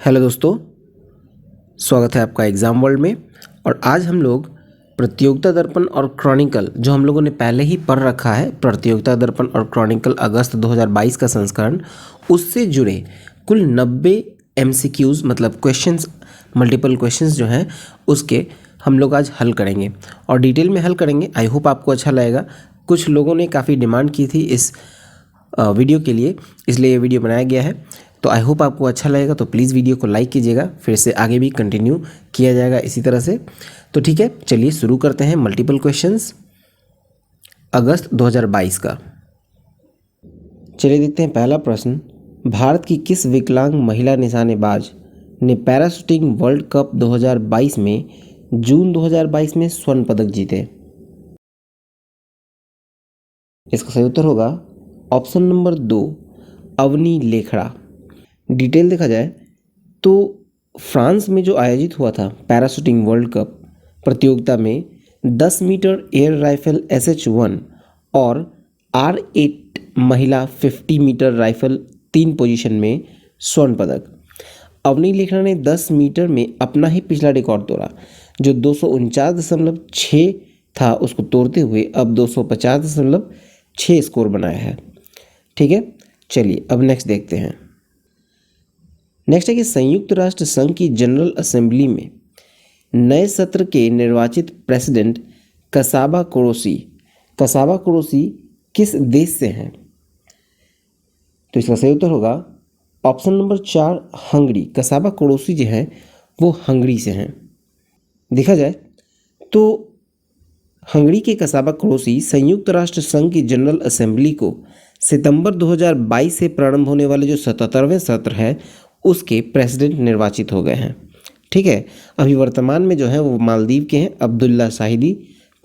Hello दोस्तों, स्वागत है आपका एग्ज़ाम वर्ल्ड में। और आज हम लोग प्रतियोगिता दर्पण और क्रॉनिकल जो हम लोगों ने पहले ही पढ़ रखा है, प्रतियोगिता दर्पण और क्रॉनिकल अगस्त 2022 का संस्करण, उससे जुड़े कुल 90 MCQs मतलब क्वेश्चंस, मल्टीपल क्वेश्चंस जो हैं उसके हम लोग आज हल करेंगे और डिटेल में हल करेंगे। आई होप आपको अच्छा लगेगा। कुछ लोगों ने काफ़ी डिमांड की थी इस वीडियो के लिए, इसलिए ये वीडियो बनाया गया है। तो आई होप आपको अच्छा लगेगा, तो प्लीज़ वीडियो को लाइक कीजिएगा, फिर से आगे भी कंटिन्यू किया जाएगा इसी तरह से। तो ठीक है, चलिए शुरू करते हैं मल्टीपल क्वेश्चंस अगस्त 2022 का। चलिए देखते हैं पहला प्रश्न। भारत की किस विकलांग महिला निशानेबाज ने पैराशूटिंग वर्ल्ड कप 2022 में जून 2022 में स्वर्ण पदक जीते? इसका सही उत्तर होगा ऑप्शन नंबर 2, अवनी लेखड़ा। डिटेल देखा जाए तो फ्रांस में जो आयोजित हुआ था पैराशूटिंग वर्ल्ड कप प्रतियोगिता में 10 मीटर एयर राइफल SH-1 और R8 महिला 50 मीटर राइफल 3 पोजीशन में स्वर्ण पदक। अवनी लेखड़ा ने 10 मीटर में अपना ही पिछला रिकॉर्ड तोड़ा, जो 249.6 था, उसको तोड़ते हुए अब 250.6 स्कोर बनाया है। ठीक है, चलिए अब नेक्स्ट देखते हैं। नेक्स्ट है कि संयुक्त राष्ट्र संघ की जनरल असेंबली में नए सत्र के निर्वाचित प्रेसिडेंट कसाबा कुरोसी किस देश से हैं? तो इसका सही उत्तर होगा ऑप्शन नंबर 4, हंगरी। कसाबा कुरोसी जो हैं वो हंगरी से हैं। देखा जाए तो हंगरी के कसाबा कुरोसी संयुक्त राष्ट्र संघ की जनरल असेंबली को सितंबर 2022 से प्रारंभ होने वाले जो 77वें सत्र है उसके प्रेसिडेंट निर्वाचित हो गए हैं। ठीक है, अभी वर्तमान में जो है वो मालदीव के हैं, अब्दुल्ला शाहिदी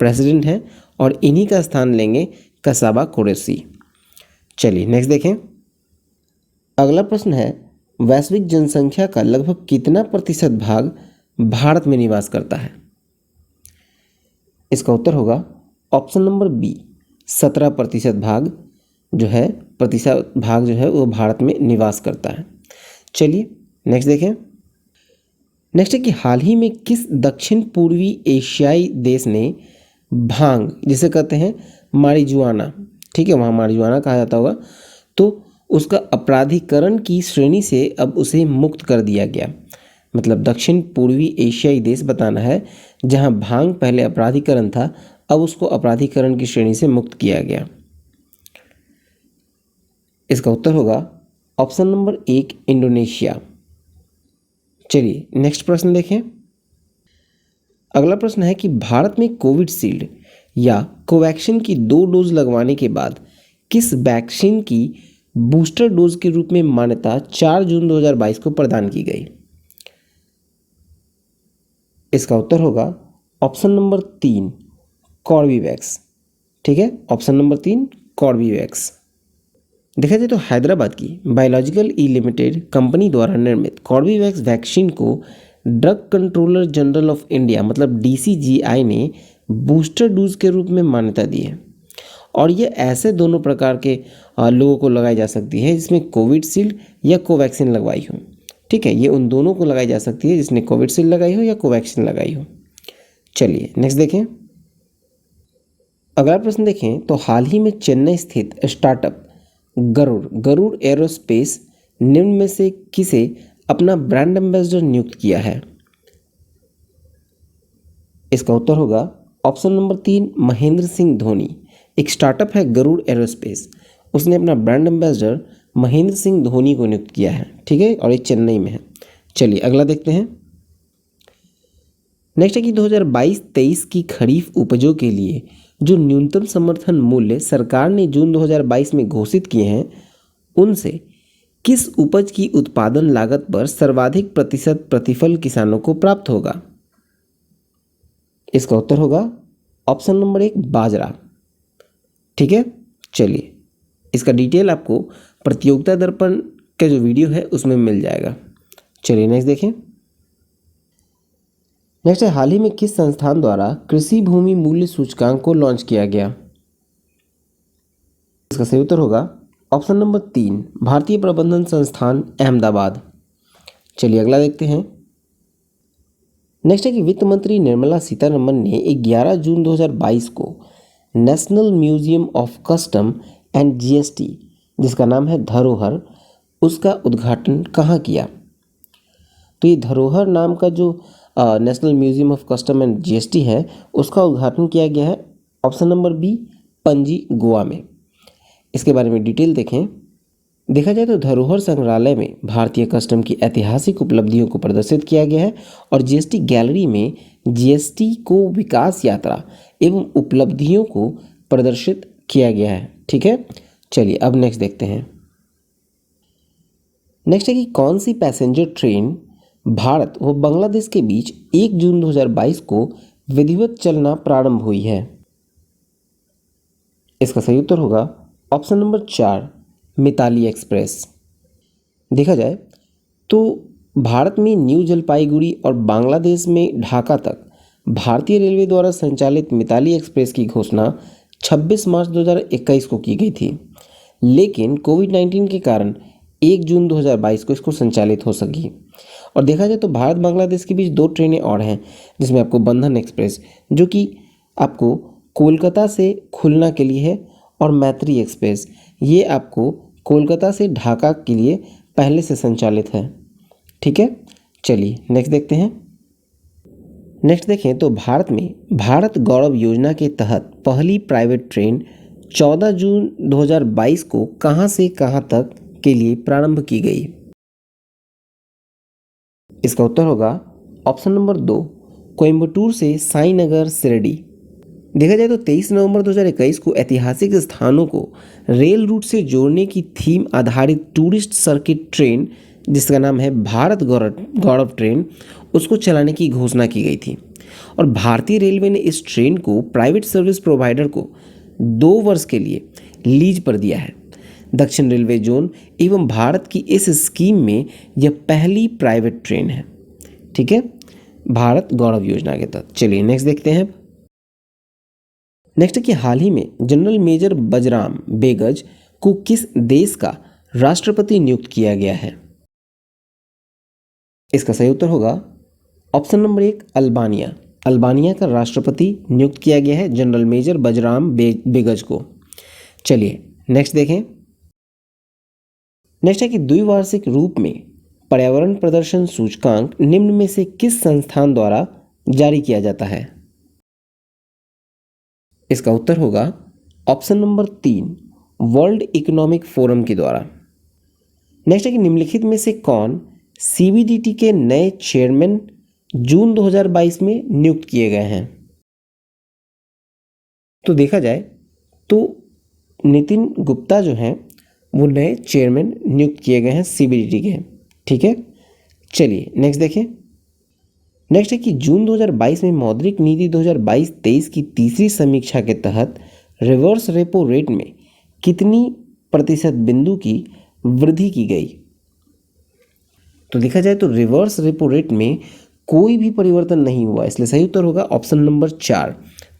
प्रेसिडेंट हैं और इन्हीं का स्थान लेंगे कसाबा कुरैशी। चलिए नेक्स्ट देखें। अगला प्रश्न है, वैश्विक जनसंख्या का लगभग कितना प्रतिशत भाग भारत में निवास करता है? इसका उत्तर होगा ऑप्शन नंबर बी, 17% भाग जो है वो भारत में निवास करता है। चलिए नेक्स्ट देखें। नेक्स्ट है कि हाल ही में किस दक्षिण पूर्वी एशियाई देश ने भांग, जिसे कहते हैं मारिजुआना, ठीक है, वहाँ मारिजुआना कहा जाता होगा, तो उसका अपराधीकरण की श्रेणी से अब उसे मुक्त कर दिया गया। मतलब दक्षिण पूर्वी एशियाई देश बताना है जहाँ भांग पहले अपराधीकरण था, अब उसको अपराधीकरण की श्रेणी से मुक्त किया गया। इसका उत्तर होगा ऑप्शन नंबर 1, इंडोनेशिया। चलिए नेक्स्ट प्रश्न देखें। अगला प्रश्न है कि भारत में कोविशील्ड या कोवैक्सीन की 2 डोज लगवाने के बाद किस वैक्सीन की बूस्टर डोज के रूप में मान्यता 4 जून 2022 को प्रदान की गई? इसका उत्तर होगा ऑप्शन नंबर 3, कॉर्बेवैक्स। ठीक है, ऑप्शन नंबर 3 कॉर्बेवैक्स। देखा जाए तो हैदराबाद की बायोलॉजिकल ई लिमिटेड कंपनी द्वारा निर्मित कॉर्बेवैक्स वैक्सीन को drug controller general of India मतलब DCGI ने बूस्टर डोज के रूप में मान्यता दी है। और ये ऐसे दोनों प्रकार के लोगों को लगाई जा सकती है जिसमें कोविशील्ड या कोवैक्सीन लगवाई हो। ठीक है, ये उन दोनों को लगाई जा सकती है जिसने कोविशील्ड लगाई हो या कोवैक्सीन लगाई हो। चलिए नेक्स्ट देखें। अगला प्रश्न देखें तो हाल ही में चेन्नई स्थित स्टार्टअप गरुड़ एरोस्पेस निम्न में से किसे अपना ब्रांड एम्बेसडर नियुक्त किया है? इसका उत्तर होगा ऑप्शन नंबर 3, महेंद्र सिंह धोनी। एक स्टार्टअप है गरुड़ एरोस्पेस, उसने अपना ब्रांड एम्बेसडर महेंद्र सिंह धोनी को नियुक्त किया है। ठीक है, और ये चेन्नई में है। चलिए अगला देखते हैं। नेक्स्ट है कि 2022-23 की खरीफ उपजों के लिए जो न्यूनतम समर्थन मूल्य सरकार ने जून 2022 में घोषित किए हैं उनसे किस उपज की उत्पादन लागत पर सर्वाधिक प्रतिशत प्रतिफल किसानों को प्राप्त होगा? इसका उत्तर होगा ऑप्शन नंबर 1, बाजरा। ठीक है, चलिए इसका डिटेल आपको प्रतियोगिता दर्पण का जो वीडियो है उसमें मिल जाएगा। चलिए नेक्स्ट देखें। नेक्स्ट है, हाल ही में किस संस्थान द्वारा कृषि भूमि मूल्य सूचकांक को लॉन्च किया गया? इसका सही उत्तर होगा ऑप्शन नंबर 3, भारतीय प्रबंधन संस्थान अहमदाबाद। चलिए अगला देखते हैं। नेक्स्ट है कि वित्त मंत्री निर्मला सीतारमण ने 11 जून 2022 को national museum of custom and GST, जिसका नाम है धरोहर, उसका उद्घाटन कहाँ किया? तो ये धरोहर नाम का जो national museum of custom and GST है, उसका उद्घाटन किया गया है option number B, Panaji, Goa में। इसके बारे में डिटेल देखें। देखा जाए तो धरोहर संग्रहालय में भारतीय कस्टम की ऐतिहासिक उपलब्धियों को प्रदर्शित किया गया है और जीएसटी गैलरी में जीएसटी को विकास यात्रा एवं उपलब्धियों को प्रदर्शित किया गया है। ठीक है, चलिए अब नेक्स्ट देखते हैं। नेक्स्ट है कि कौन सी पैसेंजर ट्रेन भारत व बांग्लादेश के बीच 1 जून 2022 को विधिवत चलना प्रारंभ हुई है? इसका सही उत्तर होगा ऑप्शन नंबर 4, मिताली एक्सप्रेस। देखा जाए तो भारत में न्यू जलपाईगुड़ी और बांग्लादेश में ढाका तक भारतीय रेलवे द्वारा संचालित मिताली एक्सप्रेस की घोषणा 26 मार्च 2021 को की गई थी, लेकिन कोविड-19 के कारण 1 जून 2022 को इसको संचालित हो सकी। और देखा जाए तो भारत बांग्लादेश के बीच 2 ट्रेनें और हैं, जिसमें आपको बंधन एक्सप्रेस जो कि आपको कोलकाता से खुलना के लिए है, और मैत्री एक्सप्रेस ये आपको कोलकाता से ढाका के लिए पहले से संचालित है। ठीक है, चलिए नेक्स्ट देखते हैं। नेक्स्ट देखें तो भारत में भारत गौरव योजना के तहत पहली प्राइवेट ट्रेन 14 जून 2022 को कहां से कहां तक के लिए प्रारंभ की गई? इसका उत्तर होगा ऑप्शन नंबर 2, कोयंबटूर से साईनगर शिरडी। देखा जाए तो 23 नवंबर 2021 को ऐतिहासिक स्थानों को रेल रूट से जोड़ने की थीम आधारित टूरिस्ट सर्किट ट्रेन, जिसका नाम है भारत गौरव ट्रेन, उसको चलाने की घोषणा की गई थी। और भारतीय रेलवे ने इस ट्रेन को प्राइवेट सर्विस प्रोवाइडर को 2 वर्ष के लिए लीज पर दिया है। दक्षिण रेलवे जोन एवं भारत की इस स्कीम में यह पहली प्राइवेट ट्रेन है। ठीक है, भारत गौरव योजना के तहत। चलिए नेक्स्ट देखते हैं। नेक्स्ट है कि हाल ही में जनरल मेजर बजराम बेगज को किस देश का राष्ट्रपति नियुक्त किया गया है? इसका सही उत्तर होगा ऑप्शन नंबर 1, अल्बानिया। अल्बानिया का राष्ट्रपति नियुक्त किया गया है जनरल मेजर बजराम बेगज को। चलिए नेक्स्ट देखें। नेक्स्ट है कि द्विवार्षिक रूप में पर्यावरण प्रदर्शन सूचकांक निम्न में से किस संस्थान द्वारा जारी किया जाता है? इसका उत्तर होगा option number 3, world economic forum के द्वारा। नेक्स्ट है कि निम्नलिखित में से कौन सीबीडीटी के नए चेयरमैन जून 2022 में नियुक्त किए गए हैं? तो देखा जाए तो नितिन गुप्ता जो हैं वो नए चेयरमैन नियुक्त किए गए हैं सीबीडीटी के। ठीक है, चलिए नेक्स्ट देखें। नेक्स्ट है कि जून 2022 में मौद्रिक नीति 2022-23 की तीसरी समीक्षा के तहत रिवर्स रेपो रेट में कितनी प्रतिशत बिंदु की वृद्धि की गई? तो देखा जाए तो रिवर्स रेपो रेट में कोई भी परिवर्तन नहीं हुआ, इसलिए सही उत्तर होगा ऑप्शन नंबर 4,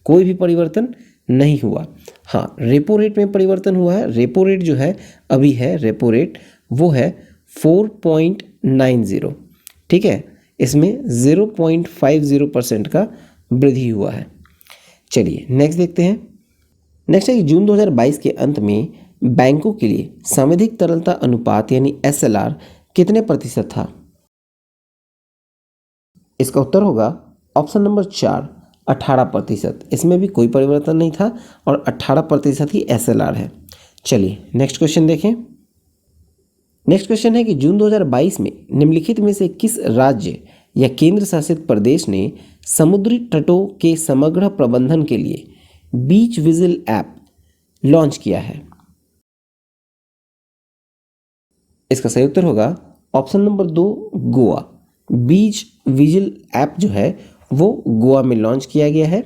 कोई भी परिवर्तन नहीं हुआ। हाँ, रेपो रेट में परिवर्तन हुआ है। रेपो रेट जो है अभी है, रेपो रेट वो है 4.90। ठीक है, इसमें 0.50% का वृद्धि हुआ है। चलिए नेक्स्ट देखते हैं। नेक्स्ट है कि जून 2022 के अंत में बैंकों के लिए सावधिक तरलता अनुपात यानी SLR कितने प्रतिशत था? इसका उत्तर होगा ऑप्शन नंबर 4, 18%। इसमें भी कोई परिवर्तन नहीं था और 18% ही SLR है। चलिए नेक्स्ट क्वेश्चन देखें। नेक्स्ट क्वेश्चन है कि जून 2022 में निम्नलिखित में से किस राज्य या केंद्र शासित प्रदेश ने समुद्री तटों के समग्र प्रबंधन के लिए बीच विजिल ऐप लॉन्च किया है? इसका सही उत्तर होगा ऑप्शन नंबर 2, गोवा। बीच विजिल ऐप जो है वो गोवा में लॉन्च किया गया है।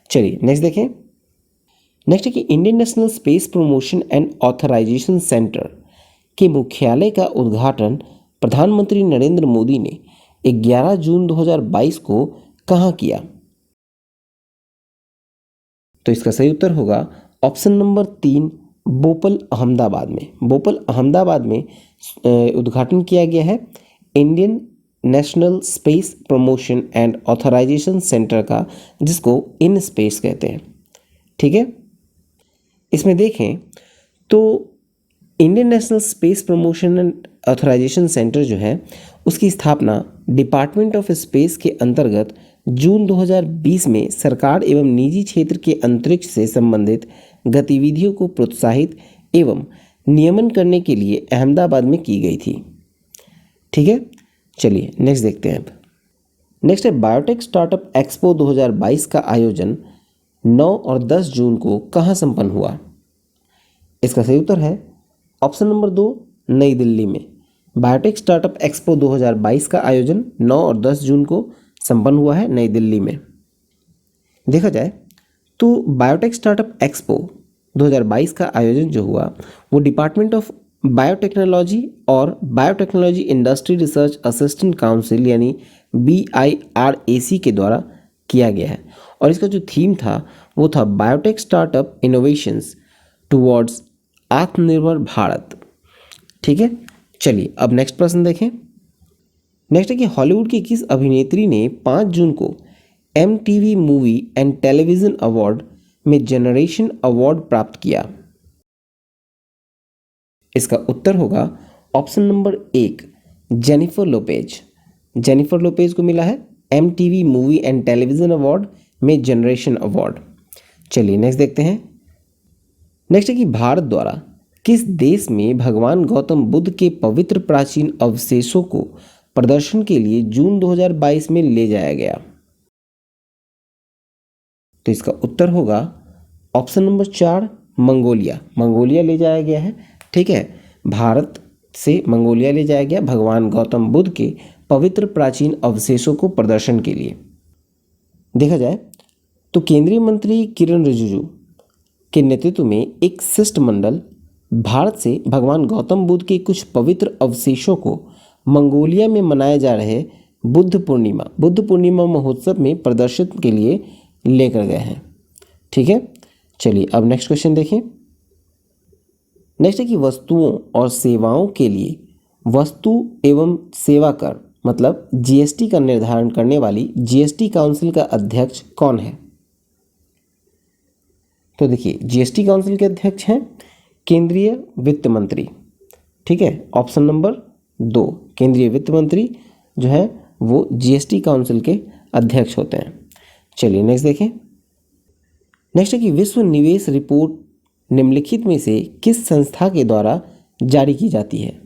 चलिए नेक्स्ट देखें। नेक्स्ट है कि Indian national space promotion and authorisation centre के मुख्यालय का उद्घाटन प्रधानमंत्री नरेंद्र मोदी ने 11 जून 2022 को कहाँ किया? तो इसका सही उत्तर होगा ऑप्शन नंबर 3, भोपाल अहमदाबाद में। भोपाल अहमदाबाद में उद्घाटन किया गया है Indian national space promotion and authorisation centre का, जिसको इन स्पेस कहते हैं। ठीक है, इसमें देखें तो Indian national space promotion and authorisation centre जो है उसकी स्थापना डिपार्टमेंट ऑफ स्पेस के अंतर्गत जून 2020 में सरकार एवं निजी क्षेत्र के अंतरिक्ष से संबंधित गतिविधियों को प्रोत्साहित एवं नियमन करने के लिए अहमदाबाद में की गई थी। ठीक है, चलिए नेक्स्ट देखते हैं। अब नेक्स्ट है बायोटेक स्टार्टअप एक्सपो 2022 का आयोजन 9 और 10 जून को कहाँ संपन्न हुआ? इसका सही उत्तर है ऑप्शन नंबर 2, नई दिल्ली में। बायोटेक स्टार्टअप एक्सपो 2022 का आयोजन 9 और 10 जून को संपन्न हुआ है नई दिल्ली में। देखा जाए तो बायोटेक स्टार्टअप एक्सपो 2022 का आयोजन जो हुआ वो डिपार्टमेंट ऑफ बायोटेक्नोलॉजी और biotechnology industry research assistant council यानी BIRAC के द्वारा किया गया है। और इसका जो थीम था वो था बायोटेक स्टार्टअप इनोवेशंस टुवर्ड्स आत्मनिर्भर भारत। ठीक है, चलिए अब नेक्स्ट प्रश्न देखें। नेक्स्ट है कि हॉलीवुड की किस अभिनेत्री ने 5 जून को MTV movie and television award में जनरेशन अवार्ड प्राप्त किया? इसका उत्तर होगा option number 1, Jennifer Lopez. Jennifer Lopez को मिला है MTV movie and television award में जनरेशन अवार्ड। चलिए नेक्स्ट देखते हैं। नेक्स्ट है कि भारत द्वारा किस देश में भगवान गौतम बुद्ध के पवित्र प्राचीन अवशेषों को प्रदर्शन के लिए जून 2022 में ले जाया गया? तो इसका उत्तर होगा ऑप्शन नंबर 4, मंगोलिया। मंगोलिया ले जाया गया है। ठीक है, भारत से मंगोलिया ले जाया गया भगवान गौतम बुद्ध के पवित्र प्राचीन अवशेषों को प्रदर्शन के लिए। देखा जाए तो केंद्रीय मंत्री किरण रिजिजू के नेतृत्व में एक शिष्टमंडल भारत से भगवान गौतम बुद्ध के कुछ पवित्र अवशेषों को मंगोलिया में मनाए जा रहे बुद्ध पूर्णिमा महोत्सव में प्रदर्शित के लिए लेकर गए हैं। ठीक है, चलिए अब नेक्स्ट क्वेश्चन देखें। नेक्स्ट है कि वस्तुओं और सेवाओं के लिए वस्तु एवं सेवा कर मतलब GST का निर्धारण करने वाली GST काउंसिल का अध्यक्ष कौन है? तो देखिए GST काउंसिल के अध्यक्ष हैं केंद्रीय वित्त मंत्री। ठीक है, ऑप्शन नंबर 2, केंद्रीय वित्त मंत्री जो है वो GST काउंसिल के अध्यक्ष होते हैं। चलिए नेक्स्ट देखें। नेक्स्ट है कि विश्व निवेश रिपोर्ट निम्नलिखित में से किस संस्था के द्वारा जारी की जाती है?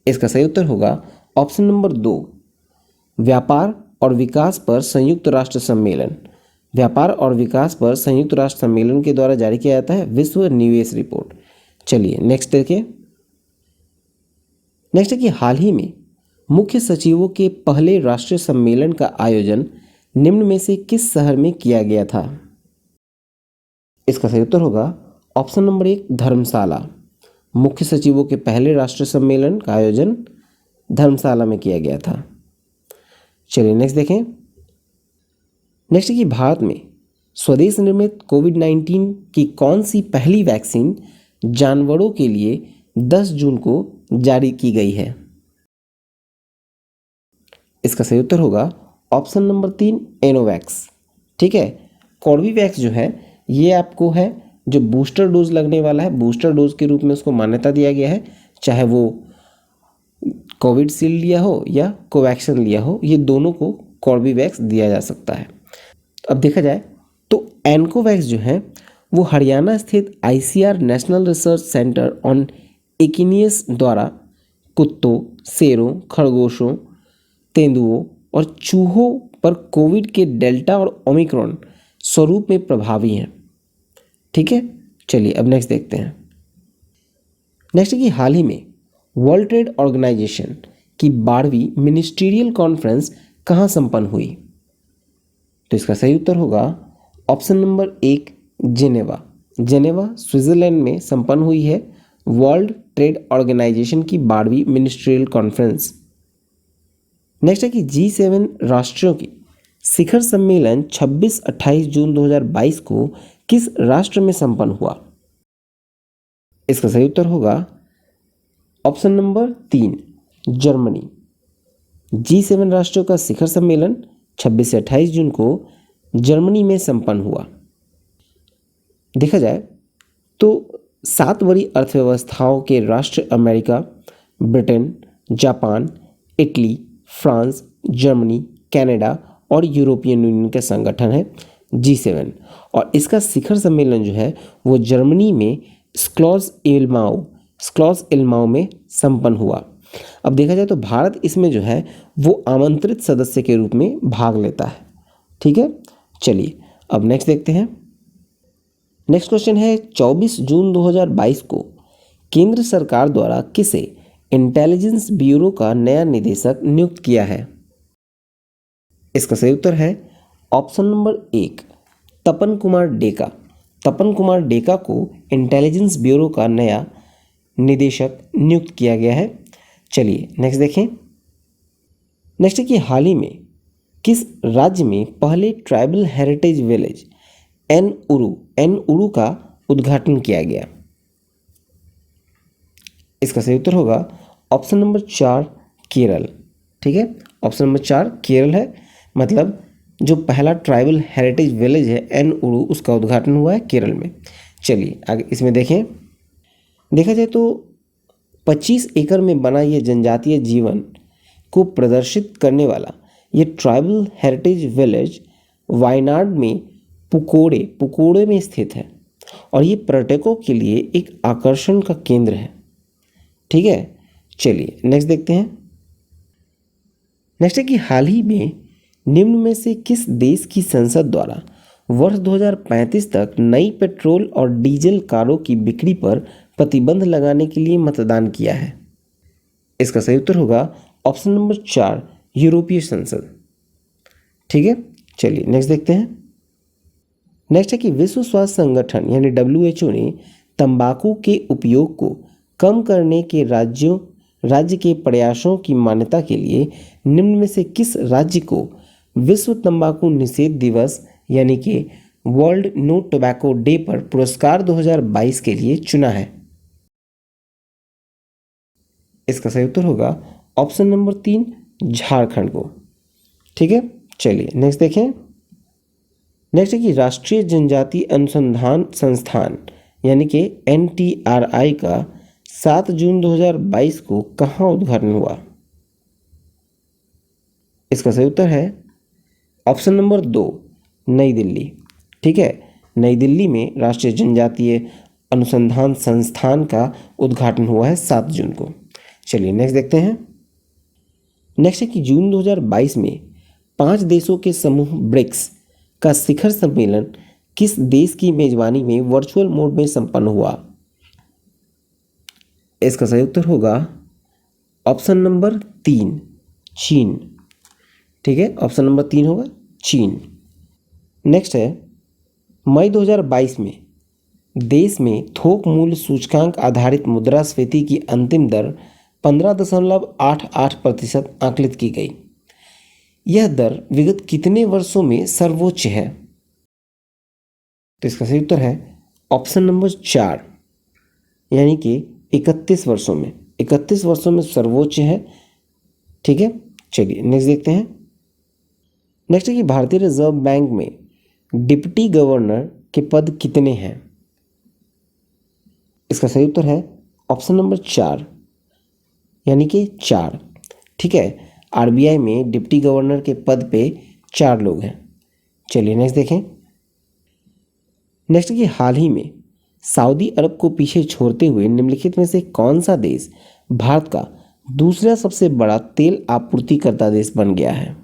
इसका सही उत्तर होगा ऑप्शन नंबर 2, व्यापार और विकास पर संयुक्त राष्ट्र सम्मेलन। व्यापार और विकास पर संयुक्त राष्ट्र सम्मेलन के द्वारा जारी किया जाता है विश्व निवेश रिपोर्ट। चलिए नेक्स्ट देखिए। नेक्स्ट है कि हाल ही में मुख्य सचिवों के पहले राष्ट्रीय सम्मेलन का आयोजन निम्न में से किस शहर में किया गया था? इसका सही उत्तर होगा ऑप्शन नंबर 1, धर्मशाला। मुख्य सचिवों के पहले राष्ट्रीय सम्मेलन का आयोजन धर्मशाला में किया गया था। चलिए नेक्स्ट देखें। नेक्स्ट है कि भारत में स्वदेश निर्मित कोविड-19 की कौन सी पहली वैक्सीन जानवरों के लिए 10 जून को जारी की गई है? इसका सही उत्तर होगा ऑप्शन नंबर 3, एनोवैक्स। ठीक है, कॉर्बीवैक्स जो है ये आपको है जो बूस्टर डोज लगने वाला है, बूस्टर डोज के रूप में उसको मान्यता दिया गया है, चाहे वो कोविडशील्ड लिया हो या कोवैक्सिन लिया हो, ये दोनों को कॉर्बीवैक्स दिया जा सकता है। अब देखा जाए तो एनकोवैक्स जो है वो हरियाणा स्थित ICR national research centre on equines द्वारा कुत्तों, शेरों, खरगोशों, तेंदुओं और चूहों पर कोविड के डेल्टा और ओमिक्रॉन स्वरूप में प्रभावी हैं। ठीक है, चलिए अब नेक्स्ट देखते हैं। नेक्स्ट है कि हाल ही में वर्ल्ड ट्रेड ऑर्गेनाइजेशन की 12वीं मिनिस्ट्रियल कॉन्फ्रेंस कहाँ संपन्न हुई? तो इसका सही उत्तर होगा option number 1, Geneva. Geneva Switzerland में संपन्न हुई है वर्ल्ड ट्रेड ऑर्गेनाइजेशन की 12वीं मिनिस्ट्रियल कॉन्फ्रेंस। नेक्स्ट है कि G7 राष्ट्रों की शिखर सम्मेलन 26-28 जून 2022 को किस राष्ट्र में संपन्न हुआ? इसका सही उत्तर होगा ऑप्शन नंबर 3, जर्मनी। G7 राष्ट्रों का शिखर सम्मेलन 26 से 28 जून को जर्मनी में संपन्न हुआ। देखा जाए तो 7 बड़ी अर्थव्यवस्थाओं के राष्ट्र America, Britain, Japan, Italy, France, Germany, Canada और यूरोपियन यूनियन का संगठन है G7। और इसका शिखर सम्मेलन जो है वो जर्मनी में स्क्लॉज इल्माउ में संपन्न हुआ। अब देखा जाए तो भारत इसमें जो है वो आमंत्रित सदस्य के रूप में भाग लेता है। ठीक है, चलिए अब नेक्स्ट देखते हैं। नेक्स्ट क्वेश्चन है 24 जून 2022 को केंद्र सरकार द्वारा किसे इंटेलिजेंस ब्यूरो का नया निदेशक नियुक्त किया है? इसका सही उत्तर है ऑप्शन नंबर 1 तपन कुमार डेका। तपन कुमार डेका को इंटेलिजेंस ब्यूरो का नया निदेशक नियुक्त किया गया है। चलिए नेक्स्ट देखें। नेक्स्ट है कि हाल ही में किस राज्य में पहले ट्राइबल हेरिटेज विलेज एन उरू का उद्घाटन किया गया? इसका सही उत्तर होगा ऑप्शन नंबर 4 केरल। ठीक है, ऑप्शन नंबर 4 केरल है। मतलब जो पहला ट्राइबल हेरिटेज विलेज है एन उरू, उसका उद्घाटन हुआ है केरल में। चलिए आगे इसमें देखें। देखा जाए तो 25 एकड़ में बना ये जनजातीय जीवन को प्रदर्शित करने वाला ये ट्राइबल हेरिटेज विलेज वायनाड में पुकोड़े में स्थित है और ये पर्यटकों के लिए एक आकर्षण का केंद्र है। ठीक है, चलिए नेक्स्ट देखते हैं। नेक्स्ट है कि हाल ही में निम्न में से किस देश की संसद द्वारा वर्ष 2035 तक नई पेट्रोल और डीजल कारों की बिक्री पर प्रतिबंध लगाने के लिए मतदान किया है? इसका सही उत्तर होगा ऑप्शन नंबर 4 यूरोपीय संसद। ठीक है, चलिए नेक्स्ट देखते हैं। नेक्स्ट है कि विश्व स्वास्थ्य संगठन यानी WHO ने तंबाकू के उपयोग को कम करने के राज्य के प्रयासों की मान्यता के लिए निम्न में से किस राज्य को विश्व तंबाकू निषेध दिवस यानी कि वर्ल्ड नो टोबैको डे पर पुरस्कार 2022 के लिए चुना है? इसका सही उत्तर होगा ऑप्शन नंबर 3 झारखंड को। ठीक है, चलिए नेक्स्ट देखें। नेक्स्ट है कि राष्ट्रीय जनजाति अनुसंधान संस्थान यानी कि NTRI का 7 जून 2022 को कहाँ उद्घाटन हुआ? इसका सही उत्तर है ऑप्शन नंबर 2 नई दिल्ली। ठीक है, नई दिल्ली में राष्ट्रीय जनजातीय अनुसंधान संस्थान का उद्घाटन हुआ है 7 जून को। चलिए नेक्स्ट देखते हैं। नेक्स्ट है कि जून 2022 में 5 देशों के समूह ब्रिक्स का शिखर सम्मेलन किस देश की मेजबानी में वर्चुअल मोड में संपन्न हुआ? इसका सही उत्तर होगा ऑप्शन नंबर 3 चीन। ठीक है, ऑप्शन नंबर 3 होगा चीन। नेक्स्ट है मई 2022 में देश में थोक मूल्य सूचकांक आधारित मुद्रास्फीति की अंतिम दर 15.88% आकलित की गई। यह दर विगत कितने वर्षों में सर्वोच्च है? तो इसका सही उत्तर है ऑप्शन नंबर 4 यानी कि 31 वर्षों में। 31 वर्षों में सर्वोच्च है। ठीक है, चलिए नेक्स्ट देखते हैं। नेक्स्ट है कि भारतीय रिजर्व बैंक में डिप्टी गवर्नर के पद कितने हैं? इसका सही उत्तर है ऑप्शन नंबर 4 यानी कि 4। ठीक है, RBI में डिप्टी गवर्नर के पद पे 4 लोग हैं। चलिए नेक्स्ट देखें। नेक्स्ट कि हाल ही में सऊदी अरब को पीछे छोड़ते हुए निम्नलिखित में से कौन सा देश भारत का दूसरा सबसे बड़ा तेल आपूर्तिकर्ता देश बन गया है?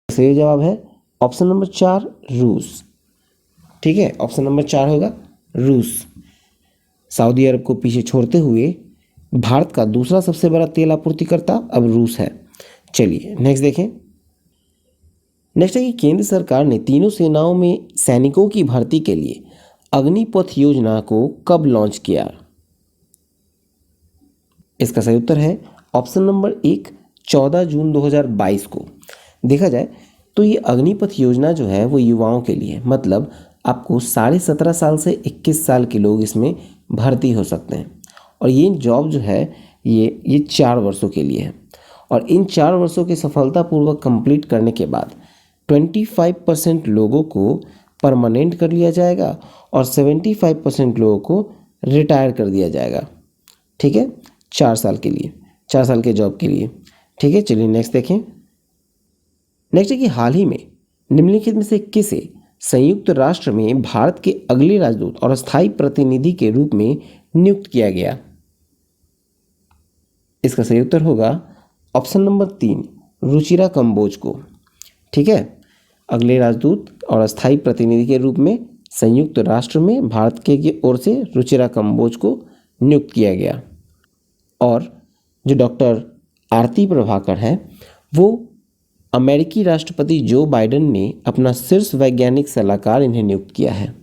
सही जवाब है ऑप्शन नंबर 4 रूस। ठीक है, ऑप्शन नंबर 4 होगा रूस। सऊदी अरब को पीछे छोड़ते हुए भारत का दूसरा सबसे बड़ा तेल आपूर्तिकर्ता अब रूस है। चलिए नेक्स्ट देखें। नेक्स्ट है कि केंद्र सरकार ने तीनों सेनाओं में सैनिकों की भर्ती के लिए अग्निपथ योजना को कब लॉन्च किया? इसका सही उत्तर है ऑप्शन नंबर 1 14 जून 2022 को। देखा जाए तो ये अग्निपथ योजना जो है वो युवाओं के लिए, मतलब आपको 17.5 साल से 21 साल के लोग इसमें भर्ती हो सकते हैं और ये जॉब जो है ये 4 वर्षों के लिए है। और इन 4 वर्षों के सफलतापूर्वक कंप्लीट करने के बाद 25% लोगों को परमानेंट कर लिया जाएगा और 75% लोगों को रिटायर कर दिया जाएगा। ठीक है, 4 साल के लिए, 4 साल के जॉब के लिए। ठीक है, चलिए नेक्स्ट देखें। नेक्स्ट है कि हाल ही में निम्नलिखित में से किसे संयुक्त राष्ट्र में भारत के अगले राजदूत और स्थायी प्रतिनिधि के रूप में नियुक्त किया गया? इसका सही उत्तर होगा ऑप्शन नंबर 3, रुचिरा कंबोज को। ठीक है, अगले राजदूत और स्थायी प्रतिनिधि के रूप में संयुक्त राष्ट्र में भारत के ओर से रुचिरा कंबोज को नियुक्त किया गया। और जो डॉक्टर आरती प्रभाकर है वो अमेरिकी राष्ट्रपति जो बाइडेन ने अपना शीर्ष वैज्ञानिक सलाहकार इन्हें नियुक्त किया है।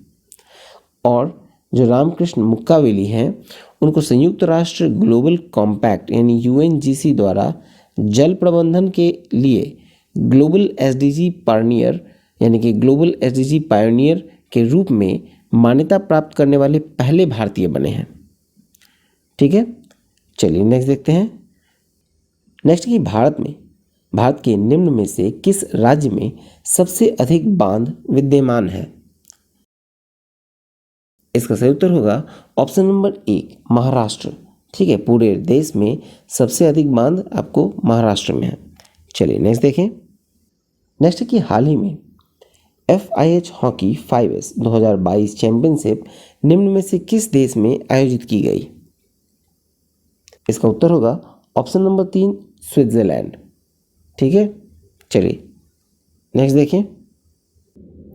और जो रामकृष्ण मुक्कावेली हैं उनको संयुक्त राष्ट्र ग्लोबल कॉम्पैक्ट यानी यूएनजीसी द्वारा जल प्रबंधन के लिए ग्लोबल एसडीजी पायनियर यानी कि ग्लोबल एसडीजी पायनियर के रूप में मान्यता प्राप्त करने वाले पहले भारतीय बने हैं। ठीक है, चलिए नेक्स्ट देखते हैं। नेक्स्ट कि भारत के निम्न में से किस राज्य में सबसे अधिक बांध विद्यमान है? इसका सही उत्तर होगा ऑप्शन नंबर 1, महाराष्ट्र। ठीक है, पूरे देश में सबसे अधिक बांध आपको महाराष्ट्र में है। चलिए नेक्स्ट देखें। नेक्स्ट है कि हाल ही में FIH हॉकी 5S 2022 चैंपियनशिप निम्न में से किस देश में आयोजित की गई? इसका उत्तर होगा ऑप्शन नंबर 3, स्विट्जरलैंड। ठीक है, चलिए नेक्स्ट देखें।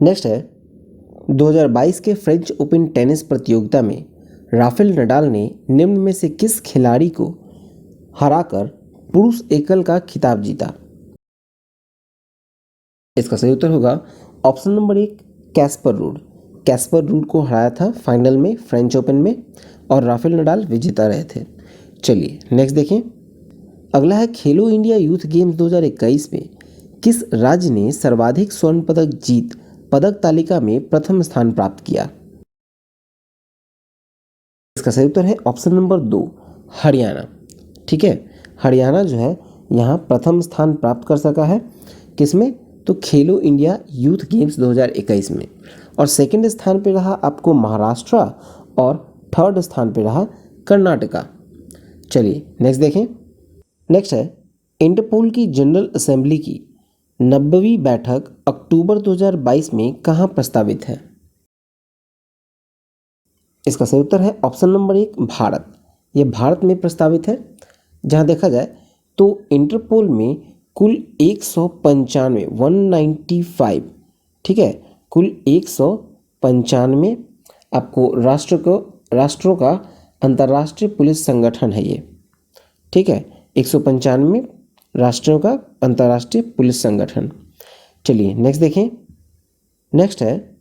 नेक्स्ट है 2022 के फ्रेंच ओपन टेनिस प्रतियोगिता में राफेल नडाल ने निम्न में से किस खिलाड़ी को हराकर पुरुष एकल का खिताब जीता? इसका सही उत्तर होगा option number 1, Caspar rude. Caspar rude को हराया था फाइनल में फ्रेंच ओपन में और राफेल नडाल विजेता रहे थे। चलिए नेक्स्ट देखें। अगला है खेलो इंडिया यूथ गेम्स 2021 में किस राज्य ने सर्वाधिक स्वर्ण पदक जीत पदक तालिका में प्रथम स्थान प्राप्त किया? इसका सही उत्तर है ऑप्शन नंबर 2, हरियाणा। ठीक है, हरियाणा जो है यहाँ प्रथम स्थान प्राप्त कर सका है। किसमें? तो खेलो इंडिया यूथ गेम्स 2021 में। और सेकंड स्थान पे रहा आपको महाराष्ट्र और थर्ड स्थान पे रहा कर्नाटका। चलिए नेक्स्ट देखें। नेक्स्ट है इंटरपोल की जनरल असेंबली की 90वीं बैठक अक्टूबर 2022 में कहाँ प्रस्तावित है? इसका सही उत्तर है ऑप्शन नंबर 1, भारत। यह भारत में प्रस्तावित है। जहाँ देखा जाए तो इंटरपोल में कुल 195 ठीक है, कुल 195 आपको राष्ट्रों का अंतर्राष्ट्रीय पुलिस संगठन है ये। ठीक है, 195 राष्ट्रों का अंतर्राष्ट्रीय पुलिस संगठन। चलिए नेक्स्ट देखें। नेक्स्ट है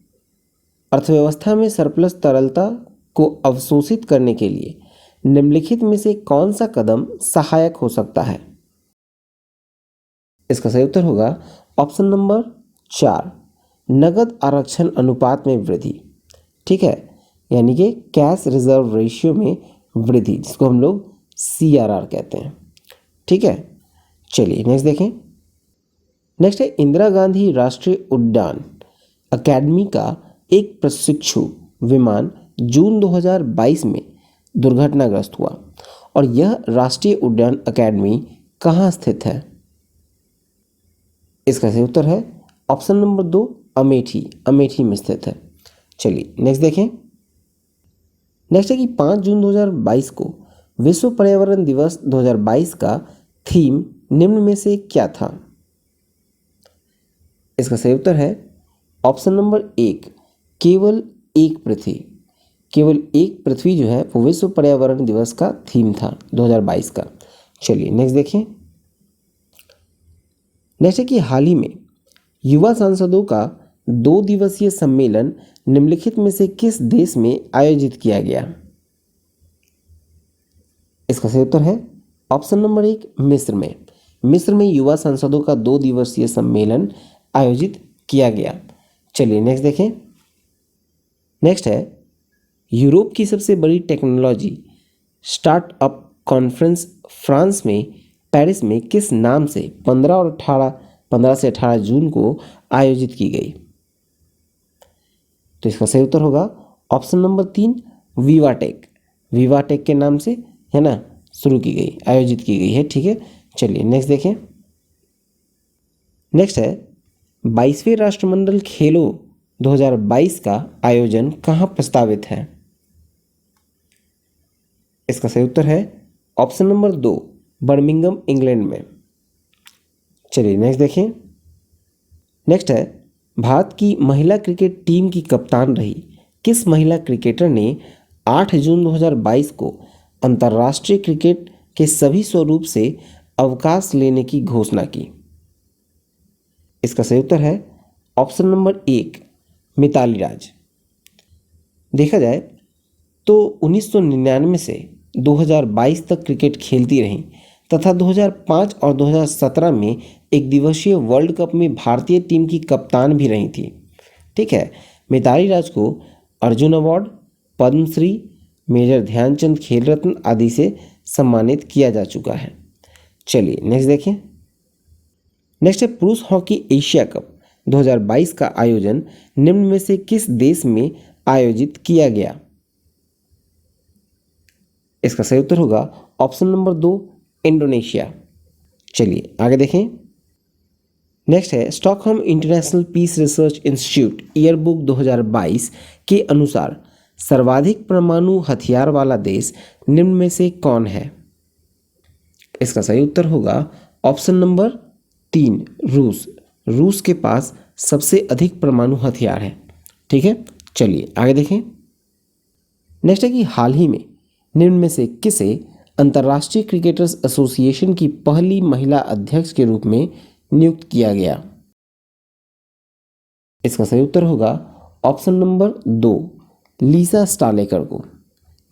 अर्थव्यवस्था में सरप्लस तरलता को अवशोषित करने के लिए निम्नलिखित में से कौन सा कदम सहायक हो सकता है? इसका सही उत्तर होगा ऑप्शन नंबर 4, नगद आरक्षण अनुपात में वृद्धि। ठीक है, यानी कि कैश रिजर्व रेशियो में वृद्धि, जिसको हम लोग CRR कहते हैं। ठीक है, चलिए नेक्स्ट देखें। नेक्स्ट है इंदिरा गांधी राष्ट्रीय उड्डयन अकेडमी का एक प्रशिक्षु विमान जून 2022 में दुर्घटनाग्रस्त हुआ और यह राष्ट्रीय उड्डयन अकेडमी कहाँ स्थित है? इसका सही उत्तर है ऑप्शन नंबर 2, अमेठी में स्थित है। चलिए नेक्स्ट देखें। नेक्स्ट है कि 5 जून 2022 को विश्व पर्यावरण दिवस 2022 का थीम निम्न में से क्या था? इसका सही उत्तर है ऑप्शन नंबर 1, केवल एक पृथ्वी। केवल एक पृथ्वी जो है वो विश्व पर्यावरण दिवस का थीम था 2022 का। चलिए नेक्स्ट देखें। नेक्स्ट है कि हाल ही में युवा सांसदों का 2 दिवसीय सम्मेलन निम्नलिखित में से किस देश में आयोजित किया गया? इसका सही उत्तर है ऑप्शन नंबर 1, मिस्र में। मिस्र में युवा सांसदों का 2 दिवसीय सम्मेलन आयोजित किया गया। चलिए नेक्स्ट देखें। नेक्स्ट है यूरोप की सबसे बड़ी टेक्नोलॉजी स्टार्टअप कॉन्फ्रेंस फ्रांस में पेरिस में किस नाम से 15 से 18 जून को आयोजित की गई? तो इसका सही उत्तर होगा ऑप्शन नंबर 3, विवाटेक। विवाटेक के नाम से, है ना, शुरू की गई, आयोजित की गई है। ठीक है, चलिए नेक्स्ट देखें। नेक्स्ट है 22वें राष्ट्रमंडल खेलों 2022 का आयोजन कहाँ प्रस्तावित है? इसका सही उत्तर है ऑप्शन नंबर 2, बर्मिंघम इंग्लैंड में। चलिए नेक्स्ट देखें। नेक्स्ट है भारत की महिला क्रिकेट टीम की कप्तान रही किस महिला क्रिकेटर ने 8 जून 2022 को अंतर्राष्ट्रीय क्रिकेट के सभी स्वरूप से अवकाश लेने की घोषणा की? इसका सही उत्तर है ऑप्शन नंबर 1, मिताली राज। देखा जाए तो 1999 से 2022 तक क्रिकेट खेलती रहीं तथा 2005 और 2017 में एक दिवसीय वर्ल्ड कप में भारतीय टीम की कप्तान भी रही थी। ठीक है, मिताली राज को अर्जुन अवार्ड, पद्मश्री, मेजर ध्यानचंद खेल रत्न आदि से सम्मानित किया जा चुका है। चलिए नेक्स्ट देखें। नेक्स्ट है पुरुष हॉकी एशिया कप 2022 का आयोजन निम्न में से किस देश में आयोजित किया गया? इसका सही उत्तर होगा ऑप्शन नंबर 2, इंडोनेशिया। चलिए आगे देखें। नेक्स्ट है Stockholm international peace research institute yearbook 2022 के अनुसार सर्वाधिक परमाणु हथियार वाला देश निम्न में से कौन है? इसका सही उत्तर होगा ऑप्शन नंबर 3, रूस। रूस के पास सबसे अधिक परमाणु हथियार है। ठीक है, चलिए आगे देखें। नेक्स्ट है कि हाल ही में निम्न में से किसे अंतर्राष्ट्रीय क्रिकेटर्स एसोसिएशन की पहली महिला अध्यक्ष के रूप में नियुक्त किया गया? इसका सही उत्तर होगा ऑप्शन नंबर 2, लीसा स्टालेकर को।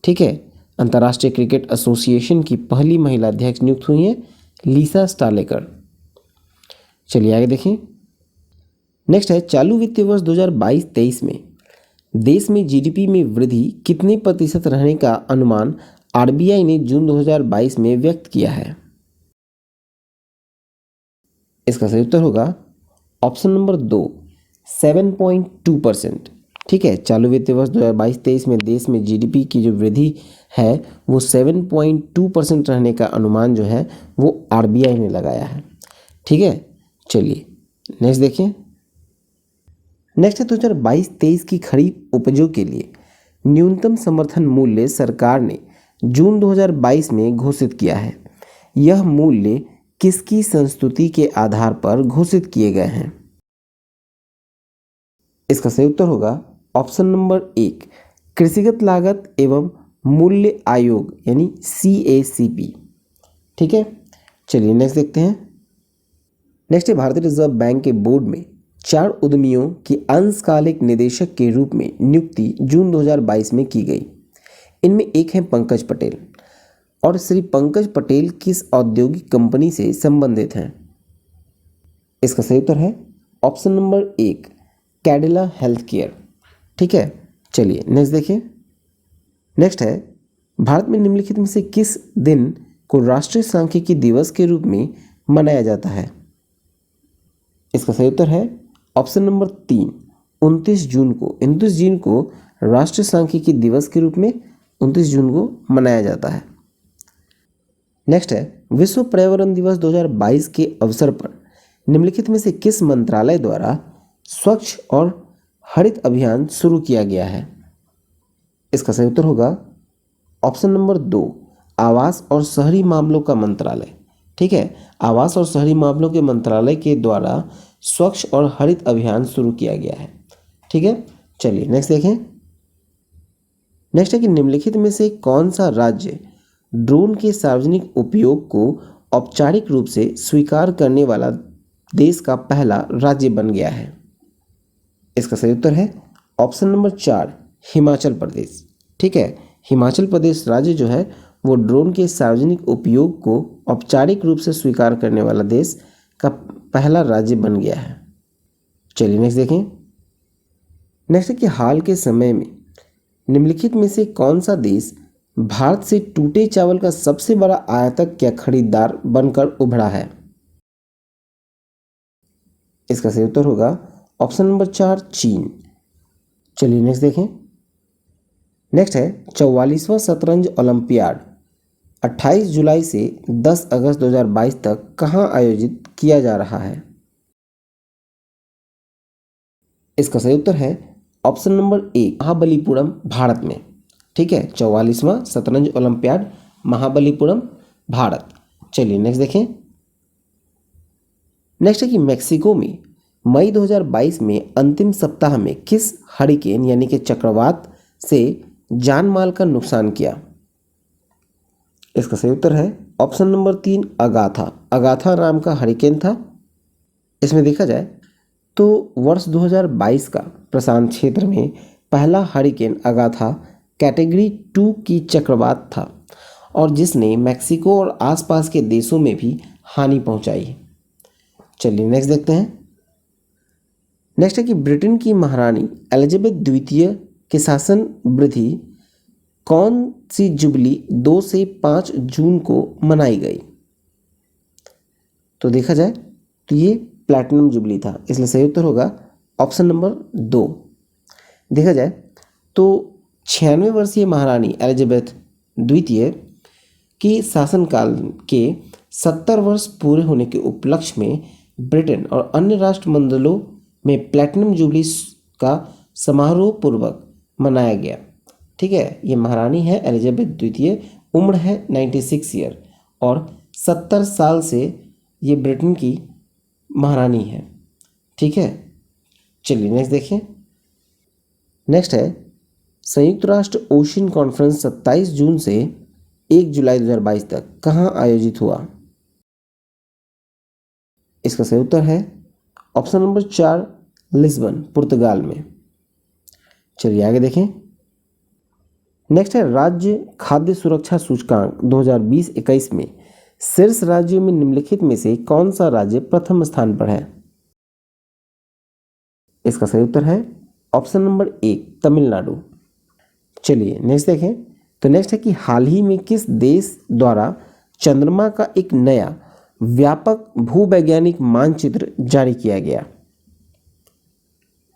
ठीक है, अंतर्राष्ट्रीय क्रिकेट एसोसिएशन की पहली महिला अध्यक्ष नियुक्त हुई हैं लीसा स्टालेकर। चलिए आगे देखें। नेक्स्ट है चालू वित्तीय वर्ष 2022-23 में देश में जीडीपी में वृद्धि कितने प्रतिशत रहने का अनुमान आरबीआई ने जून 2022 में व्यक्त किया है? इसका सही उत्तर होगा ऑप्शन नंबर 2, 7.2%। ठीक है, चालू वित्तीय वर्ष 2022-23 में देश में जीडीपी की जो वृद्धि है वो 7.2% रहने का अनुमान जो है वो आरबीआई ने लगाया है। ठीक है, चलिए नेक्स्ट देखिए। नेक्स्ट है 2022-23 की खरीफ उपजों के लिए न्यूनतम समर्थन मूल्य सरकार ने जून 2022 में घोषित किया है। यह मूल्य किसकी संस्तुति के आधार पर घोषित किए गए हैं? इसका सही उत्तर होगा ऑप्शन नंबर 1, कृषिगत लागत एवं मूल्य आयोग यानी CACP। ठीक है, चलिए नेक्स्ट देखते हैं। नेक्स्ट है भारतीय रिजर्व बैंक के बोर्ड में 4 उद्यमियों की अंशकालिक निदेशक के रूप में नियुक्ति जून 2022 में की गई। इनमें एक है पंकज पटेल और श्री पंकज पटेल किस औद्योगिक कंपनी से संबंधित हैं? इसका सही उत्तर है option number 1, Cadila health care. ठीक है, चलिए नेक्स्ट देखिए। नेक्स्ट है भारत में निम्नलिखित में से किस दिन को राष्ट्रीय सांख्यिकी दिवस के रूप में मनाया जाता है? इसका सही उत्तर है ऑप्शन नंबर 3, 29 जून को। 29 जून को राष्ट्रीय सांख्यिकी दिवस के रूप में 29 जून को मनाया जाता है। नेक्स्ट है विश्व पर्यावरण दिवस 2022 के अवसर पर निम्नलिखित में से किस मंत्रालय द्वारा स्वच्छ और हरित अभियान शुरू किया गया है? इसका सही उत्तर होगा ऑप्शन नंबर 2, आवास और शहरी मामलों का मंत्रालय। ठीक है, आवास और शहरी मामलों के मंत्रालय के द्वारा स्वच्छ और हरित अभियान शुरू किया गया है। ठीक है, चलिए नेक्स्ट देखें। नेक्स्ट है कि निम्नलिखित में से कौन सा राज्य ड्रोन के सार्वजनिक उपयोग को औपचारिक रूप से स्वीकार करने वाला देश का पहला राज्य बन गया है? इसका सही उत्तर है ऑप्शन नंबर 4, हिमाचल प्रदेश। ठीक है, हिमाचल प्रदेश राज्य जो है वो ड्रोन के सार्वजनिक उपयोग को औपचारिक रूप से स्वीकार करने वाला देश का पहला राज्य बन गया है। चलिए नेक्स्ट देखें। नेक्स्ट है कि हाल के समय में निम्नलिखित में से कौन सा देश भारत से टूटे चावल का सबसे बड़ा आयातक या खरीदार बनकर उभरा है? इसका सही उत्तर होगा ऑप्शन नंबर 4 चीन। चलिए नेक्स्ट देखें। नेक्स्ट है 44वां शतरंज ओलंपियाड 28 जुलाई से 10 अगस्त 2022 तक कहाँ आयोजित किया जा रहा है? इसका सही उत्तर है ऑप्शन नंबर 1 महाबलीपुरम, भारत में। ठीक है, 44वां शतरंज ओलंपियाड महाबलीपुरम, भारत। चलिए नेक्स्ट देखें। नेक्स्ट है कि मेक्सिको में मई 2022 में अंतिम सप्ताह में किस हरिकेन यानी कि चक्रवात से जान माल का नुकसान किया? इसका सही उत्तर है ऑप्शन नंबर 3 अगाथा। अगाथा नाम का हरिकेन था। इसमें देखा जाए तो वर्ष 2022 का प्रशांत क्षेत्र में पहला हरिकेन अगाथा कैटेगरी 2 की चक्रवात था और जिसने मैक्सिको और आसपास के देशों में भी हानि पहुंचाई। चलिए नेक्स्ट देखते हैं। नेक्स्ट है कि ब्रिटेन की महारानी एलिजाबेथ द्वितीय के शासन वृद्धि कौन सी जुबली 2 से 5 जून को मनाई गई? तो देखा जाए तो ये प्लैटिनम जुबली था, इसलिए सही उत्तर होगा ऑप्शन नंबर 2। देखा जाए तो 96 वर्षीय महारानी एलिजाबेथ द्वितीय की शासनकाल के 70 वर्ष पूरे होने के उपलक्ष्य में ब्रिटेन और अन्य राष्ट्रमंडलों में प्लैटिनम जुबली का समारोह पूर्वक मनाया गया। ठीक है, ये महारानी है एलिजाबेथ द्वितीय, उम्र है 96 ईयर और 70 साल से ये ब्रिटेन की महारानी है। ठीक है, चलिए नेक्स्ट देखें। नेक्स्ट है संयुक्त राष्ट्र ओशन कॉन्फ्रेंस 27 जून से 1 जुलाई 2022 तक कहाँ आयोजित हुआ? इसका सही उत्तर है ऑप्शन नंबर 4 लिस्बन, पुर्तगाल में। चलिए आगे देखें। नेक्स्ट है राज्य खाद्य सुरक्षा सूचकांक 2020-21 में शीर्ष राज्यों में निम्नलिखित में से कौन सा राज्य प्रथम स्थान पर है? इसका सही उत्तर है ऑप्शन नंबर 1 तमिलनाडु। चलिए नेक्स्ट देखें। तो नेक्स्ट है कि हाल ही में किस देश द्वारा चंद्रमा का एक नया व्यापक भूवैज्ञानिक मानचित्र जारी किया गया?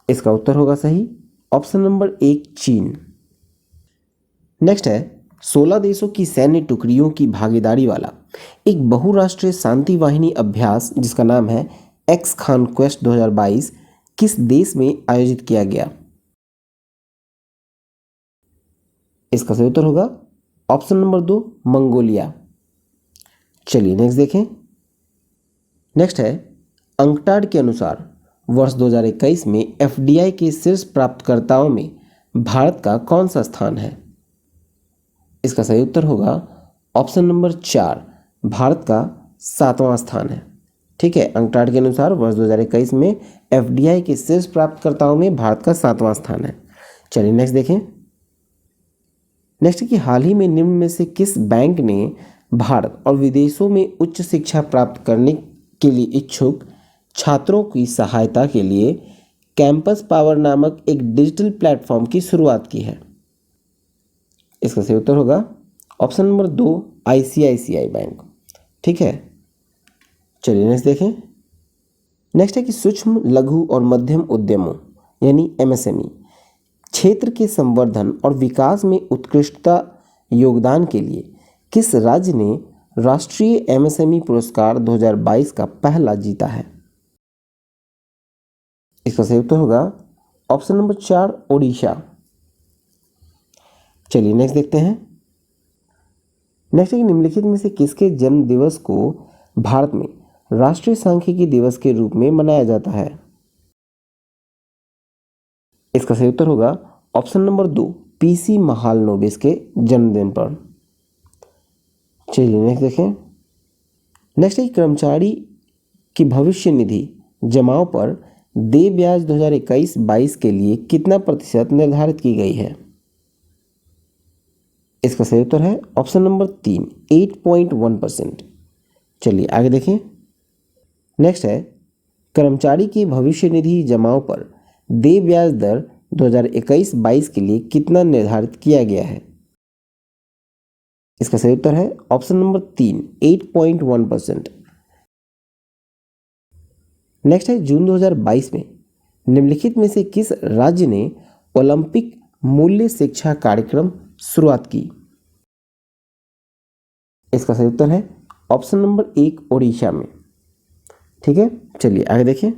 इसका उत्तर होगा सही ऑप्शन नंबर 1 चीन। नेक्स्ट है 16 देशों की सैन्य टुकड़ियों की भागीदारी वाला एक बहुराष्ट्रीय शांति वाहिनी अभ्यास जिसका नाम है एक्स कॉन्क्वेस्ट 2022 किस देश में आयोजित किया गया? इसका सही उत्तर होगा ऑप्शन नंबर 2 मंगोलिया। चलिए नेक्स्ट देखें। नेक्स्ट है अंकटाड के अनुसार वर्ष 2021 में एफडीआई के शीर्ष प्राप्तकर्ताओं में भारत का कौन सा स्थान है? इसका सही उत्तर होगा ऑप्शन नंबर 4 भारत का 7वां स्थान है। ठीक है, अंकटाड के अनुसार वर्ष 2021 में एफडीआई के शीर्ष प्राप्तकर्ताओं में भारत का 7वां स्थान है। चलिए नेक्स्ट देखें। नेक्स्ट है कि हाल ही में निम्न में से किस बैंक ने भारत और विदेशों में उच्च शिक्षा प्राप्त करने के लिए इच्छुक छात्रों की सहायता के लिए कैंपस पावर नामक एक डिजिटल प्लेटफॉर्म की शुरुआत की है? इसका सही उत्तर होगा ऑप्शन नंबर 2 आईसीआईसीआई बैंक। ठीक है, चलिए नेक्स्ट देखें। नेक्स्ट है कि सूक्ष्म लघु और मध्यम उद्यमों यानी एमएसएमई क्षेत्र के संवर्धन और विकास में उत्कृष्टता योगदान के लिए किस राज्य ने राष्ट्रीय एमएसएमई पुरस्कार 2022 का पहला जीता है? इसका सही उत्तर होगा ऑप्शन नंबर 4 ओडिशा। चलिए नेक्स्ट देखते हैं। नेक्स्ट है कि निम्नलिखित में से किसके जन्म दिवस को भारत में राष्ट्रीय सांख्यिकी दिवस के रूप में मनाया जाता है? इसका सही उत्तर होगा ऑप्शन नंबर 2 पीसी महालनोबिस के जन्मदिन पर। चलिए नेक्स्ट देखें। नेक्स्ट है कर्मचारी की भविष्य निधि जमाओं पर देय ब्याज 2021-22 के लिए कितना प्रतिशत निर्धारित की गई है? इसका सही उत्तर है ऑप्शन नंबर 3 8.1%। चलिए आगे देखें। नेक्स्ट है कर्मचारी की भविष्य निधि जमाओं पर देय ब्याज दर 2021-22 के लिए कितना निर्धारित किया गया है? इसका सही उत्तर है ऑप्शन नंबर 3, 8.1%। नेक्स्ट है जून 2022 में निम्नलिखित में से किस राज्य ने ओलंपिक मूल्य शिक्षा कार्यक्रम शुरुआत की? इसका सही उत्तर है ऑप्शन नंबर 1, ओडिशा में। ठीक है, चलिए आगे देखिए।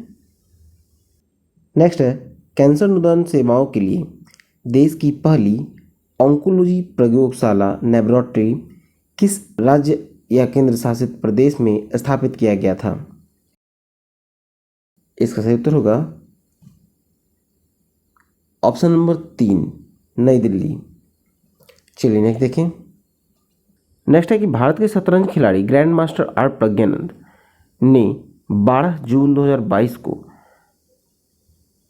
नेक्स्ट है कैंसर निदान सेवाओं के लिए देश की पहली ऑन्कोलॉजी प्रयोगशाला लेबोरेटरी किस राज्य या केंद्र शासित प्रदेश में स्थापित किया गया था? इसका सही उत्तर होगा ऑप्शन नंबर 3, नई दिल्ली। चलिए नेक्स्ट देखें। नेक्स्ट है कि भारत के शतरंज खिलाड़ी ग्रैंड मास्टर आर प्रज्ञानंद ने 12 जून 2022 को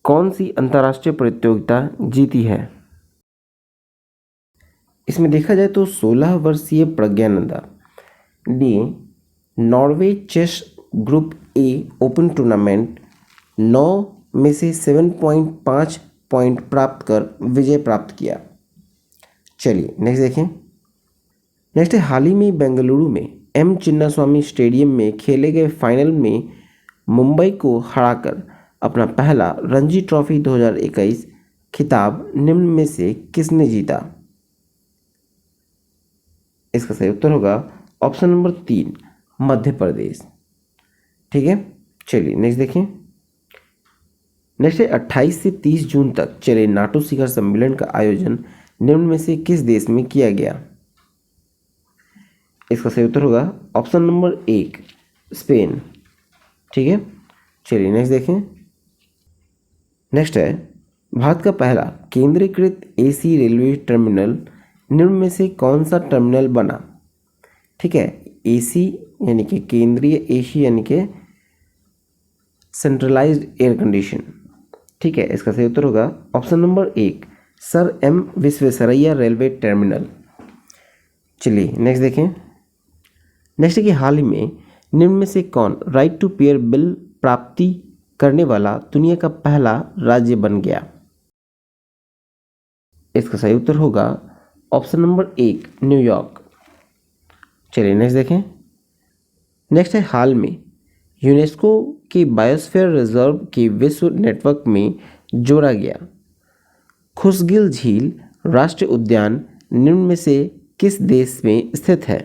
कौन सी अंतर्राष्ट्रीय प्रतियोगिता जीती है? इसमें देखा जाए तो 16 वर्षीय प्रज्ञानंदा ने Norway chess group A open tournament 9 में से 7.5 पॉइंट प्राप्त कर विजय प्राप्त किया। चलिए नेक्स्ट देखें। नेक्स्ट है हाल ही में बेंगलुरु में एम चिन्नास्वामी स्टेडियम में खेले गए फाइनल में मुंबई को हराकर अपना पहला रणजी ट्रॉफी 2021 खिताब निम्न में से किसने जीता? इसका सही उत्तर होगा ऑप्शन नंबर 3, मध्य प्रदेश। ठीक है, चलिए नेक्स्ट देखें। नेक्स्ट है 28 से 30 जून तक चले नाटो शिखर सम्मेलन का आयोजन निम्न में से किस देश में किया गया? इसका सही उत्तर होगा ऑप्शन नंबर 1, स्पेन। ठीक है, चलिए नेक्स्ट देखें। नेक्स्ट है भारत का पहला केंद्रीकृत एसी रेलवे टर्मिनल निम्न में से कौन सा टर्मिनल बना? ठीक है, एसी यानी कि केंद्रीय एसी यानी कि सेंट्रलाइज्ड एयर कंडीशन। ठीक है, इसका सही उत्तर होगा option number 1, sir M Visvesvaraya railway terminal. चलिए नेक्स्ट देखें। नेक्स्ट है कि हाल ही में निम्न में से कौन राइट टू पेयर बिल प्राप्ति करने वाला दुनिया का पहला राज्य बन गया? इसका सही उत्तर होगा ऑप्शन नंबर 1, न्यूयॉर्क। चलिए नेक्स्ट देखें। नेक्स्ट है हाल में यूनेस्को के बायोस्फीयर रिजर्व के विश्व नेटवर्क में जोड़ा गया खुशगिल झील राष्ट्रीय उद्यान निम्न में से किस देश में स्थित है?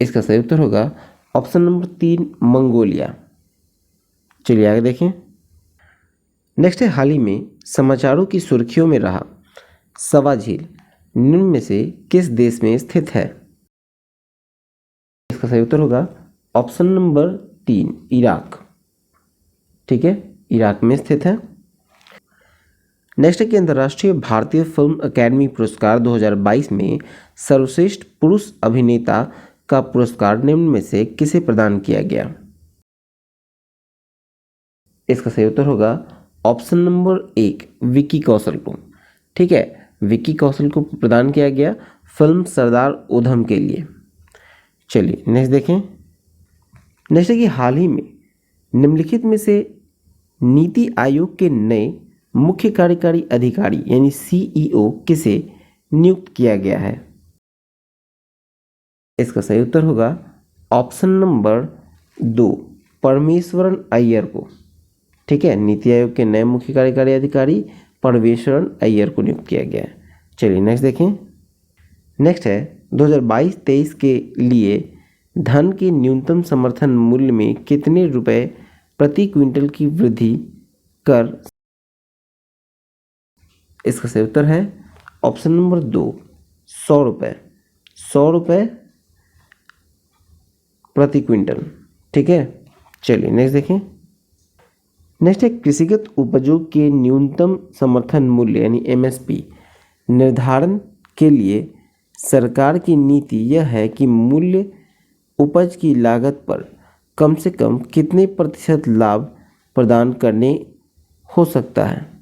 इसका सही उत्तर होगा ऑप्शन नंबर 3, मंगोलिया। चलिए आगे देखें। नेक्स्ट है हाल ही में समाचारों की सुर्खियों में रहा सवा झील निम्न में से किस देश में स्थित है? इसका सही उत्तर होगा ऑप्शन नंबर 3, इराक। ठीक है, इराक में स्थित है। नेक्स्ट है कि अंतर्राष्ट्रीय भारतीय फिल्म अकादमी पुरस्कार 2022 में सर्वश्रेष्ठ पुरुष अभिनेता का पुरस्कार निम्न में से किसे प्रदान किया गया? इसका सही उत्तर होगा ऑप्शन नंबर 1, विक्की कौशल को। ठीक है, विक्की कौशल को प्रदान किया गया फिल्म सरदार उधम के लिए। चलिए नेक्स्ट देखें। नेक्स्ट है कि हाल ही में निम्नलिखित में से नीति आयोग के नए मुख्य कार्यकारी अधिकारी यानी सीईओ किसे नियुक्त किया गया है? इसका सही उत्तर होगा ऑप्शन नंबर 2, परमेश्वरन अय्यर को। ठीक है, नीति आयोग के नए मुख्य कार्यकारी अधिकारी परमेश्वरन अय्यर को नियुक्त किया गया है। चलिए नेक्स्ट देखें। नेक्स्ट है 2022-23 के लिए धान के न्यूनतम समर्थन मूल्य में कितने रुपए प्रति क्विंटल की वृद्धि कर? इसका सही उत्तर है ऑप्शन नंबर 2, 100 रुपये। 100 रुपये प्रति क्विंटल। ठीक है, चलिए नेक्स्ट देखें। नेक्स्ट है कृषिगत उपजों के न्यूनतम समर्थन मूल्य यानी एमएसपी निर्धारण के लिए सरकार की नीति यह है कि मूल्य उपज की लागत पर कम से कम कितने प्रतिशत लाभ प्रदान करने हो सकता है?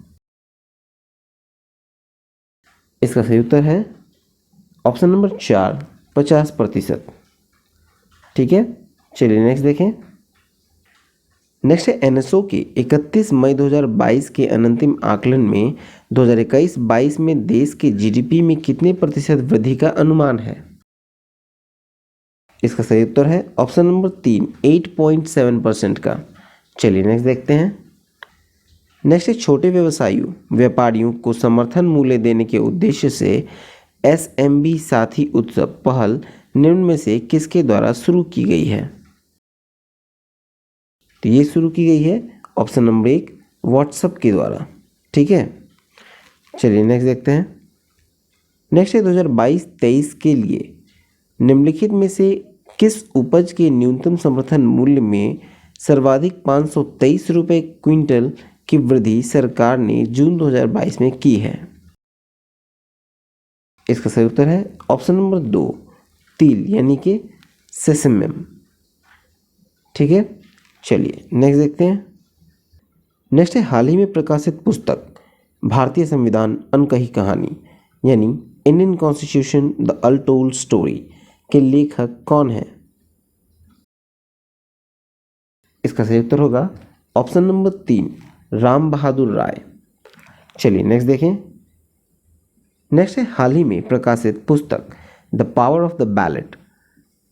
इसका सही उत्तर है ऑप्शन नंबर 4, 50%। ठीक है, चलिए नेक्स्ट देखें। नेक्स्ट है एनएसओ के 31 मई 2022 के अनंतिम आकलन में 2021-22 में देश के जीडीपी में कितने प्रतिशत वृद्धि का अनुमान है? इसका सही उत्तर है ऑप्शन नंबर 3, 8.7% का। चलिए नेक्स्ट देखते हैं। नेक्स्ट है छोटे व्यापारियों को समर्थन मूल्य देने के उद्देश्य से एसएमबी साथी उत्सव पहल निम्न में से किसके द्वारा शुरू की गई है? तो ये शुरू की गई है ऑप्शन नंबर 1, व्हाट्सएप के द्वारा। ठीक है, चलिए नेक्स्ट देखते हैं। नेक्स्ट है 2022-23 के लिए निम्नलिखित में से किस उपज के न्यूनतम समर्थन मूल्य में सर्वाधिक 523 रुपये क्विंटल की वृद्धि सरकार ने जून 2022 में की है? इसका सही उत्तर है ऑप्शन नंबर 2, तिल यानी कि सेसमम। ठीक है, चलिए नेक्स्ट देखते हैं। नेक्स्ट है हाल ही में प्रकाशित पुस्तक भारतीय संविधान अनकही कहानी यानी Indian constitution the untold story के लेखक कौन है? इसका सही उत्तर होगा ऑप्शन नंबर 3, राम बहादुर राय। चलिए नेक्स्ट देखें। नेक्स्ट है हाल ही में प्रकाशित पुस्तक the power of the ballot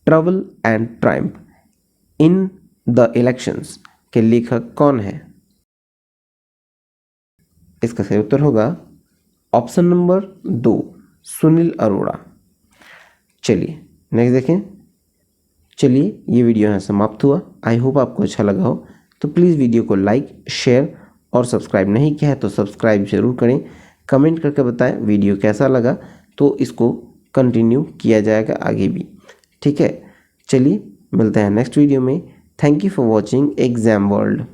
trouble and Triumph in the elections के लेखक कौन है? इसका सही उत्तर होगा ऑप्शन नंबर 2, सुनील अरोड़ा। चलिए नेक्स्ट देखें। चलिए ये वीडियो यहाँ समाप्त हुआ। आई होप आपको अच्छा लगा हो, तो प्लीज़ वीडियो को लाइक, शेयर और सब्सक्राइब नहीं किया है तो सब्सक्राइब जरूर करें। कमेंट करके बताएं वीडियो कैसा लगा, तो इसको कंटिन्यू किया जाएगा आगे भी। ठीक है, चलिए मिलते हैं नेक्स्ट वीडियो में। Thank you for watching exam world.